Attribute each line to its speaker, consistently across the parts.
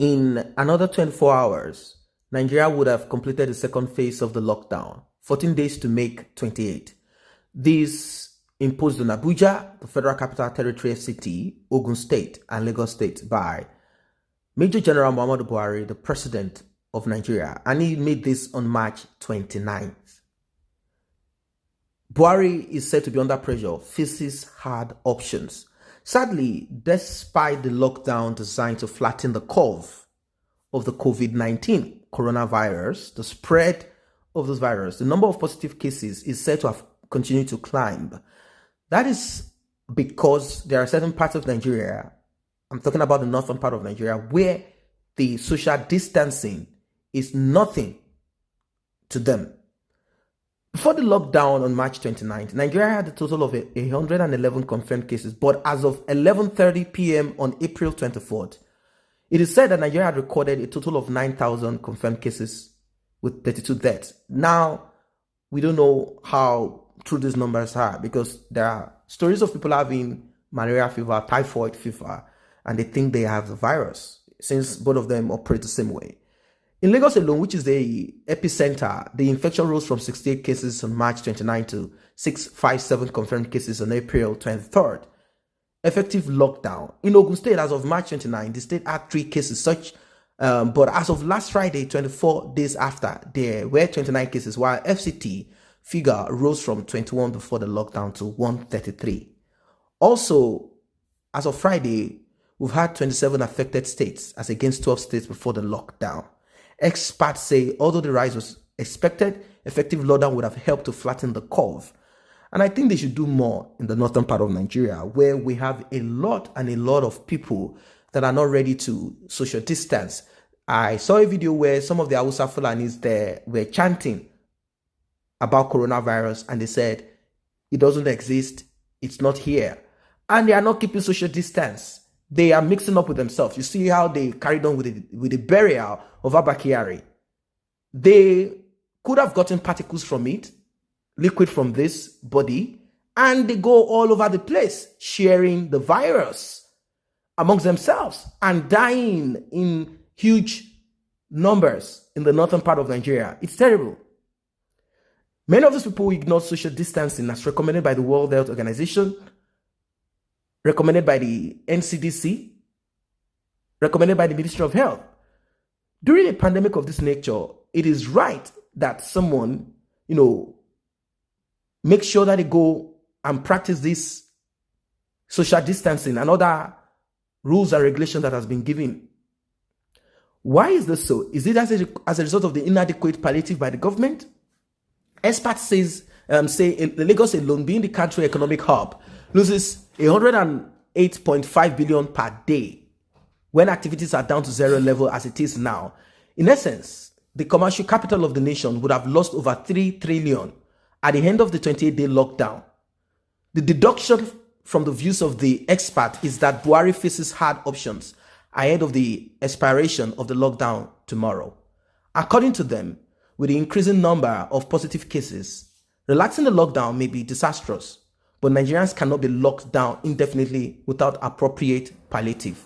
Speaker 1: In another 24 hours, Nigeria would have completed the second phase of the lockdown, 14 days to make 28. This imposed on Abuja, the Federal Capital Territory FCT, Ogun State, and Lagos State by Major General Muhammadu Buhari, the President of Nigeria, and he made this on March 29th. Buhari is said to be under pressure, faces hard options. Sadly, despite the lockdown designed to flatten the curve of the COVID-19 coronavirus, the spread of this virus, the number of positive cases is said to have continued to climb. That is because there are certain parts of Nigeria, I'm talking about the northern part of Nigeria, where the social distancing is nothing to them. Before the lockdown on March 29th, Nigeria had a total of 111 confirmed cases, but as of 11:30 p.m. on April 24th, it is said that Nigeria had recorded a total of 9,000 confirmed cases with 32 deaths. Now, we don't know how true these numbers are because there are stories of people having malaria fever, typhoid fever, and they think they have the virus since both of them operate the same way. In Lagos alone, which is the epicenter, the infection rose from 68 cases on March 29 to 657 confirmed cases on April 23rd. Effective lockdown. In Ogun State, as of March 29, the state had 3 cases but as of last Friday, 24 days after, there were 29 cases, while FCT figure rose from 21 before the lockdown to 133. Also, as of Friday, we've had 27 affected states as against 12 states before the lockdown. Experts say although the rise was expected, effective lockdown would have helped to flatten the curve. And I think they should do more in the northern part of Nigeria, where we have a lot of people that are not ready to social distance. I saw a video where some of the Hausa Fulanis there were chanting about coronavirus, and they said, it doesn't exist, it's not here. And they are not keeping social distance. They are mixing up with themselves. You see how they carried on with the burial of Abba Kyari. They could have gotten particles from it, liquid from this body, and they go all over the place sharing the virus amongst themselves and dying in huge numbers in the northern part of Nigeria. It's terrible. Many of those people ignore social distancing as recommended by the World Health Organization, recommended by the NCDC, recommended by the Ministry of Health. During a pandemic of this nature, it is right that someone, make sure that they go and practice this social distancing and other rules and regulations that has been given. Why is this so? Is it as a result of the inadequate palliative by the government? Experts say in Lagos alone, being the country economic hub, loses 108.5 billion per day when activities are down to zero level as it is now. In essence, the commercial capital of the nation would have lost over 3 trillion at the end of the 28-day lockdown. The deduction from the views of the expert is that Buhari faces hard options ahead of the expiration of the lockdown tomorrow. According to them, with the increasing number of positive cases, relaxing the lockdown may be disastrous, but Nigerians cannot be locked down indefinitely without appropriate palliative.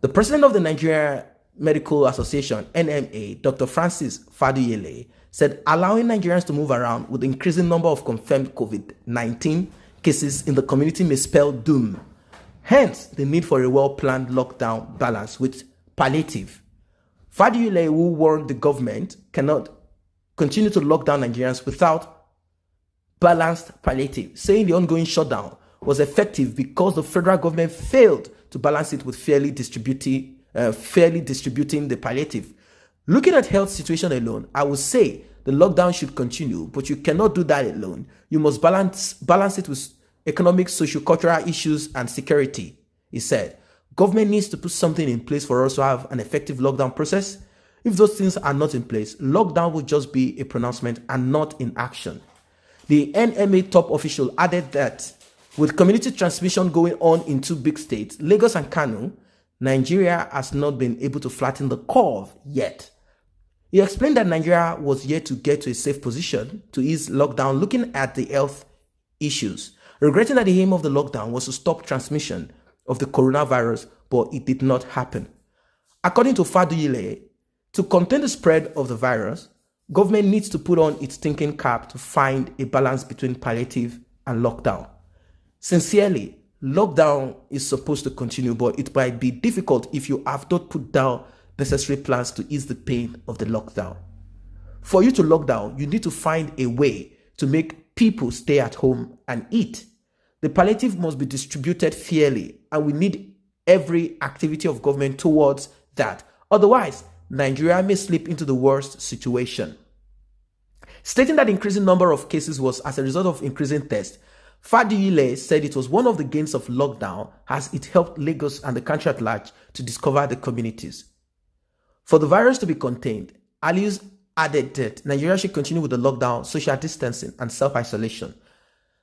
Speaker 1: The president of the Nigeria Medical Association, NMA, Dr. Francis Faduyele, said allowing Nigerians to move around with the increasing number of confirmed COVID-19 cases in the community may spell doom. Hence, the need for a well-planned lockdown balance with palliative. Faduyele, who warned the government, cannot continue to lock down Nigerians without balanced palliative, saying the ongoing shutdown was effective because the federal government failed to balance it with fairly distributing the palliative. Looking at health situation alone, I would say the lockdown should continue, but you cannot do that alone. You must balance it with economic, socio-cultural issues and security, he said. Government needs to put something in place for us to have an effective lockdown process. If those things are not in place, lockdown will just be a pronouncement and not in action. The NMA top official added that with community transmission going on in 2 big states, Lagos and Kano, Nigeria has not been able to flatten the curve yet. He explained that Nigeria was yet to get to a safe position to ease lockdown, looking at the health issues, regretting that the aim of the lockdown was to stop transmission of the coronavirus, but it did not happen. According to Faduyile, to contain the spread of the virus, government needs to put on its thinking cap to find a balance between palliative and lockdown. Sincerely, lockdown is supposed to continue, but it might be difficult if you have not put down necessary plans to ease the pain of the lockdown. For you to lock down, you need to find a way to make people stay at home and eat. The palliative must be distributed fairly, and we need every activity of government towards that. Otherwise, Nigeria may slip into the worst situation. Stating that the increasing number of cases was as a result of increasing tests, Faduyile said it was one of the gains of lockdown as it helped Lagos and the country at large to discover the communities. For the virus to be contained, Aliyu added that Nigeria should continue with the lockdown, social distancing, and self-isolation.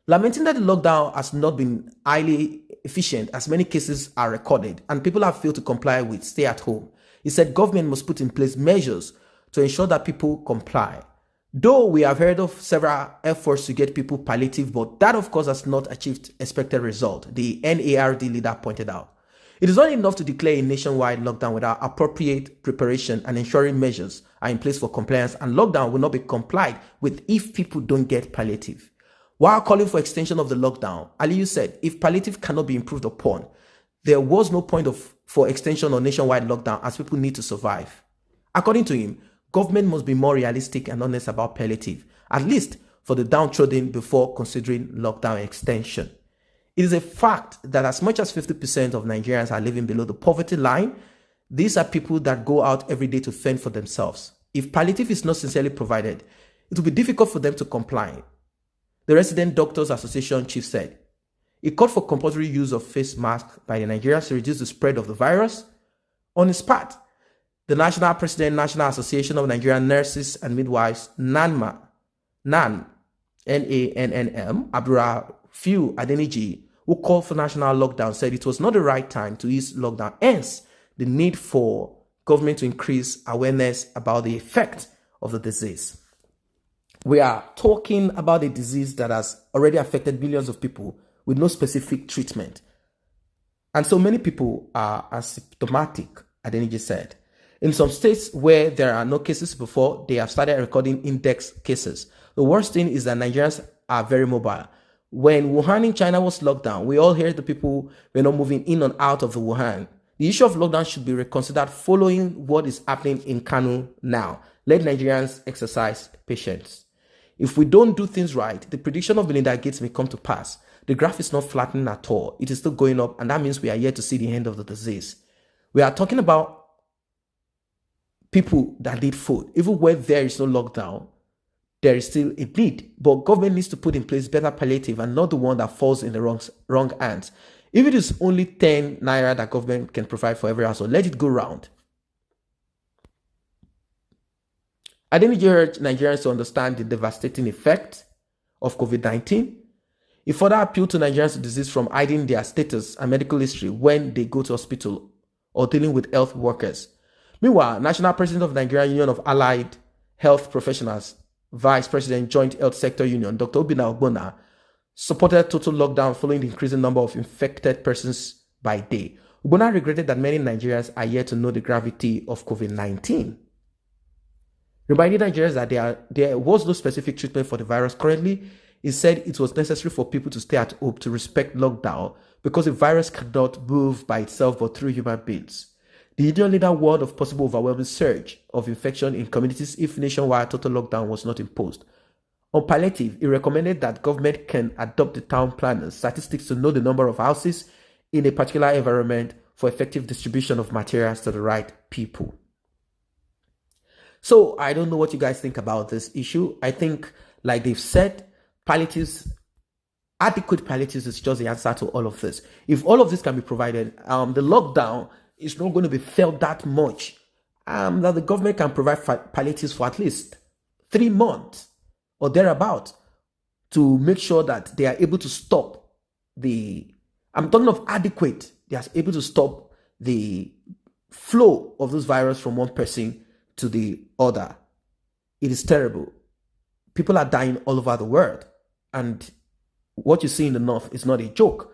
Speaker 1: Lamenting that the lockdown has not been highly efficient as many cases are recorded and people have failed to comply with stay at home, he said government must put in place measures to ensure that people comply. Though we have heard of several efforts to get people palliative, but that of course has not achieved expected result, the NARD leader pointed out. It is not enough to declare a nationwide lockdown without appropriate preparation and ensuring measures are in place for compliance, and lockdown will not be complied with if people don't get palliative. While calling for extension of the lockdown, Aliyu said if palliative cannot be improved upon, there was no point for extension or nationwide lockdown as people need to survive. According to him, government must be more realistic and honest about palliative, at least for the downtrodden before considering lockdown extension. It is a fact that as much as 50% of Nigerians are living below the poverty line. These are people that go out every day to fend for themselves. If palliative is not sincerely provided, it will be difficult for them to comply. The Resident Doctors Association chief said, he called for compulsory use of face masks by the Nigerians to reduce the spread of the virus. On his part, the National President, National Association of Nigerian Nurses and Midwives, NANM, N-A-N-N-M, Abdurrafiu Adeniji, who called for national lockdown, said it was not the right time to ease lockdown, hence the need for government to increase awareness about the effect of the disease. We are talking about a disease that has already affected millions of people with no specific treatment. And so many people are asymptomatic, Adeniji said. In some states where there are no cases before, they have started recording index cases. The worst thing is that Nigerians are very mobile. When Wuhan in China was locked down, we all heard the people were not moving in and out of the Wuhan. The issue of lockdown should be reconsidered following what is happening in Kano now. Let Nigerians exercise patience. If we don't do things right, the prediction of Melinda Gates may come to pass. The graph is not flattening at all. It is still going up, and that means we are yet to see the end of the disease. We are talking about people that need food. Even where there is no lockdown, there is still a need. But government needs to put in place better palliative and not the one that falls in the wrong hands. If it is only 10 naira that government can provide for every household, let it go round. I didn't urge Nigerians to understand the devastating effect of COVID-19. He further appealed to Nigerians to desist from hiding their status and medical history when they go to hospital or dealing with health workers. Meanwhile, National President of Nigerian Union of Allied Health Professionals, Vice President Joint Health Sector Union, Dr. Obinna Ogbonna, supported total lockdown following the increasing number of infected persons by day. Ogbonna regretted that many Nigerians are yet to know the gravity of COVID-19. Reminding Nigerians that there was no specific treatment for the virus currently, he said it was necessary for people to stay at home to respect lockdown because the virus cannot move by itself but through human beings. The Indian leader warned of possible overwhelming surge of infection in communities if nationwide total lockdown was not imposed. On palliative, he recommended that government can adopt the town planners' statistics to know the number of houses in a particular environment for effective distribution of materials to the right people. So I don't know what you guys think about this issue. I think, like they've said, adequate palliatives is just the answer to all of this. If all of this can be provided, the lockdown is not going to be felt that much. That the government can provide palliatives for at least 3 months or thereabout to make sure that they are able to stop I'm talking of adequate, they are able to stop the flow of this virus from one person to the other. It is terrible. People are dying all over the world. And what you see in the north is not a joke.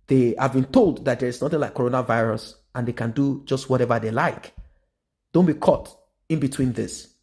Speaker 1: They have been told that there is nothing like coronavirus and they can do just whatever they like. Don't be caught in between this.